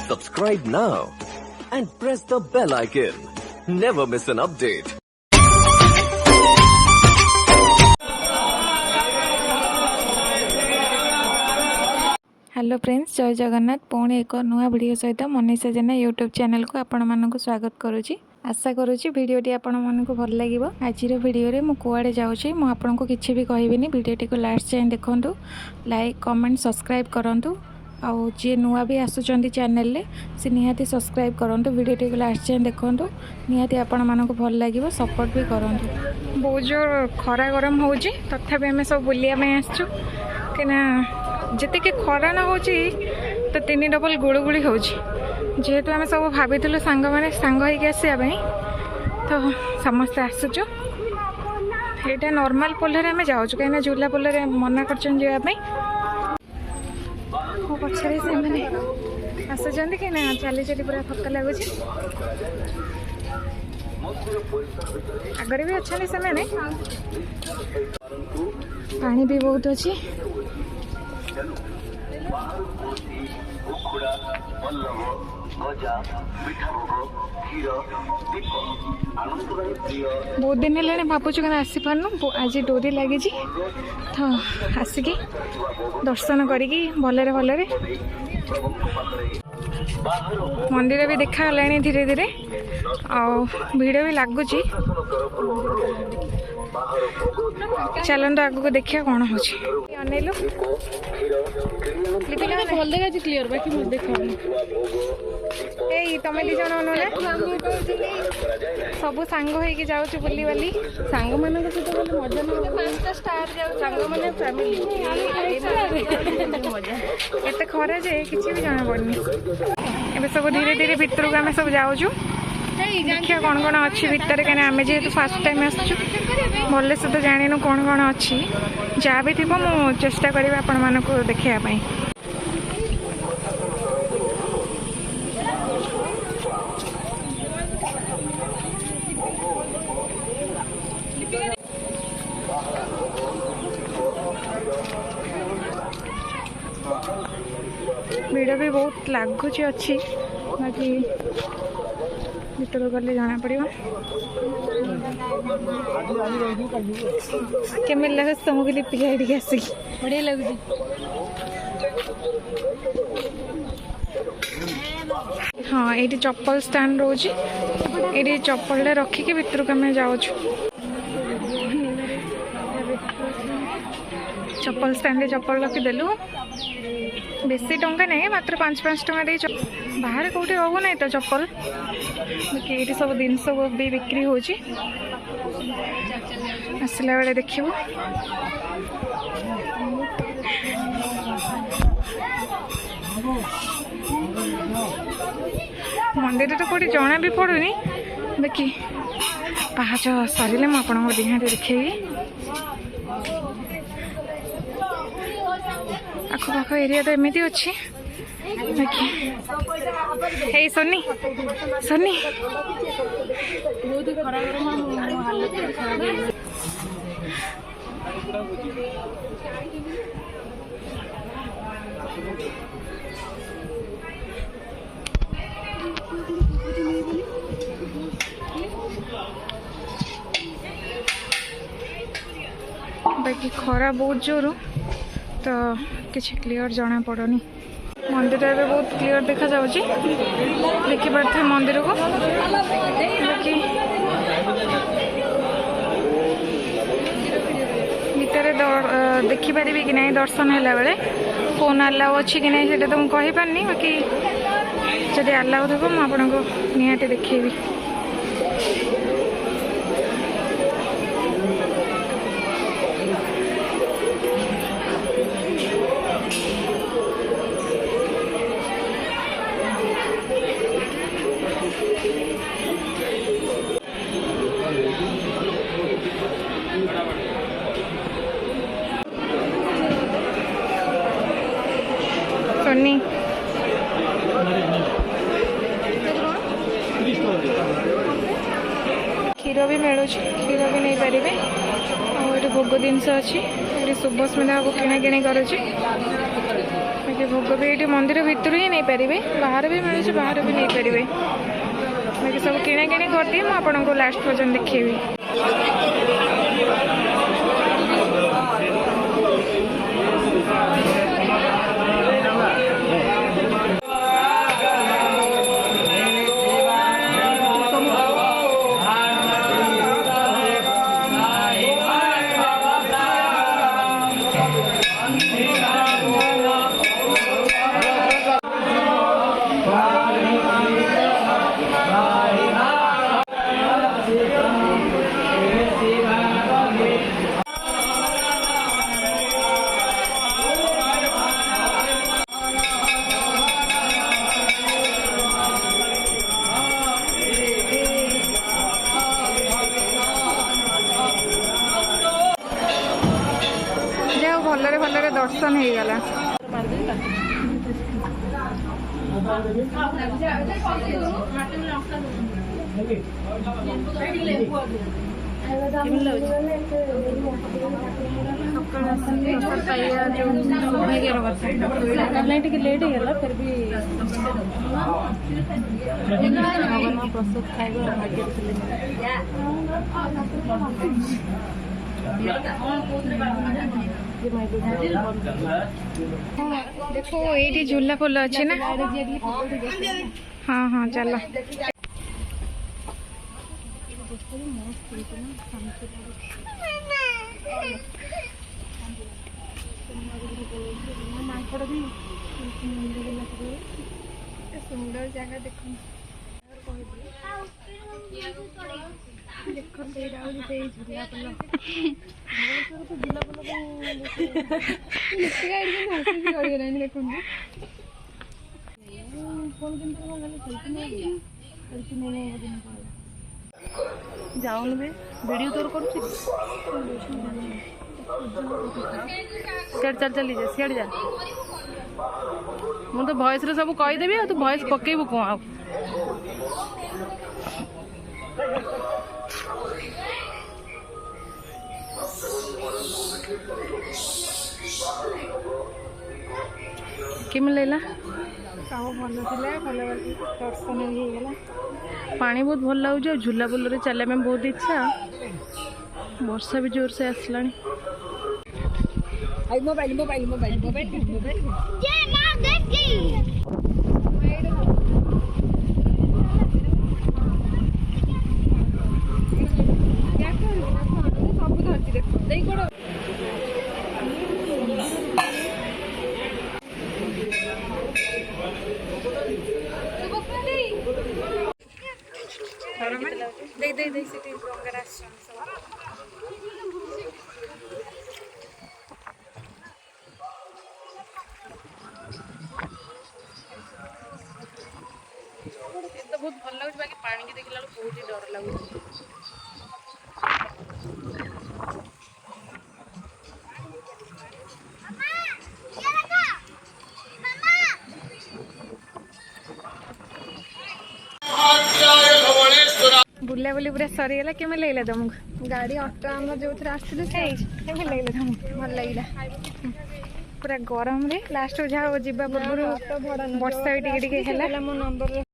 Subscribe now and press the bell icon. Never miss an update. Hello friends, जय जगन्नाथ। पुणी एक नुआ video सहित मनीषा जेना यूट्यूब चैनल को आपण मानक स्वागत करुच्ची। आशा करुच्ची वीडियोटी आपण मानक भल लगिवो। आज वीडियो रे मु कुआडे जाउची मु आपन को किछि भी कहबिनी। वीडियोटी को लास्ट जाए देखंतु, लाइक कमेंट सब्सक्राइब करंतु। आउ जे नुआ भी आसुचंदी चैनल ले से निहाती सब्सक्राइब करंतु। वीडियोटी को लास्ट जाए देखंतु, निहाती आपण मानक भल लागिवो, सपोर्ट भी करंतु। बहुत जोर खरा गरम होउची, तथापि हमें सब बुलिया में आसछु केना जिते कि खरा न हो तो 3 डबल गुड़गुड़ी हो। जेहेतु आम सब भाभी सांग मैंने सांग आसवाई तो समस्ते आसुचु। यहाँ नॉर्मल पोलर आम जाऊँ कहीं झूला पोलर मना कर पछरे से मैंने आसुच्च कि ना चली चली पूरा थका लगुच। आगे भी अच्छा से मैंने पानी भी बहुत अच्छी। बहुत दिन है भावुँ क्या आसी पार्नु। आज डोरी लगी तो आसिकी दर्शन करी भलरे भलरे मंदिर भी देखा गलानी धीरे धीरे। आ भिड़ भी लगुच। चलते आग को देखिए कौन हो अनेलु भल देखा क्लीयर बाकी मत देखा तुम दी जन अनुना सब सांग होइकी जाउछु बुली बाली सांग मानक सहित गले मजा न 5टा स्टार जाउ सांग माने फैमिली मजा एते खरे जे किछि भी जाना पड़नी। एबे सब धीरे धीरे भीतर को आमे सब जाउछु। देखिए कौन कौन अच्छी भितर कहीं आम जेहेतु फास्ट टाइम आसचु भले से तो जाणीनु कौन कौन अच्छी। जहाँ भी थी मु चेष्टा करी आपण मानक देखापी। भिड़ भी बहुत लगुच अच्छी बाकी भीतर गले जाना पड़ो। केमी लगे तुमको लिपिका ये आसिक बढ़िया लगुच। हाँ ये चप्पल स्टैंड रोज ये चप्पल रखिकी भीतर को आम जाऊँ। चप्पल स्टैंड चप्पल रखीदेलु बेसी टंका नहीं मात्र 5-5 टंका दे बाहर कौटे हो ना तो चप्पल ये सब जिनस भी बिक्री हो आसला बेले देख। मंदिर तो कौटी जना भी पड़ूनी बाकी पाहाच सरिले मुझे निहाती देखेबी। आखपाख एरिया तो एमती अच्छी बाकी हे सोनी सोनी बाकी खरा बहुत जोर तो किसी क्लियर जना पड़नी। मंदिर एवं बहुत क्लियर देखा जाऊँगी देखी पारे मंदिर को बाकी भितर देखिपारि कि नहीं दर्शन है बेले फोन आलाउ अच्छी कि नहीं से तो मुझे कहीपारनी बाकी जब आलाउ थो मुझे निहाती देखेबी। सोनी क्षीर भी मिलूँ क्षीर भी नहीं पारे और भोग जिनस अच्छी शुभस्मिता को किणाकिणी करुच्ची। ये भोग भी ये मंदिर भितर ही नहीं पारे बाहर भी मिलूँ बाहर भी नहीं पारे बाकी सब किଣା किणी करदिए मुझे आपको लास्ट पर्यटन देखेबी। भलरे भलरे दर्शन हो गला। लेट होगा फिर भी प्रसाद खाइबा देखो ये झूला फूल अच्छे ना। हाँ हाँ चलो सुंदर जगह देखो जाऊन वीडियो तोर कर चल चल जा सियाड़ जा मुझे तो वॉइस सब कहीदेवी तू वॉइस पकेबू कौन आ केमी लगला सब भल भल दर्शन होगा पानी बहुत भल लगे झूला पुल चलने में बहुत इच्छा वर्षा भी जोर से आसला मोबाइल मोबाइल मोबाइल मोबाइल तो बहुत भल लगे बाकी पानी की देखला बहुत ही डर लगे बुला बुली पूरा सरीगला केमे लगला तुमको गाड़ी ऑटो हम जो थे आसले केमे लगला तुमको भल लगला पूरा गरम रे लास्ट जहाँ जीवा पूर्व वर्षा भी टिके टिके हैला मो नंबर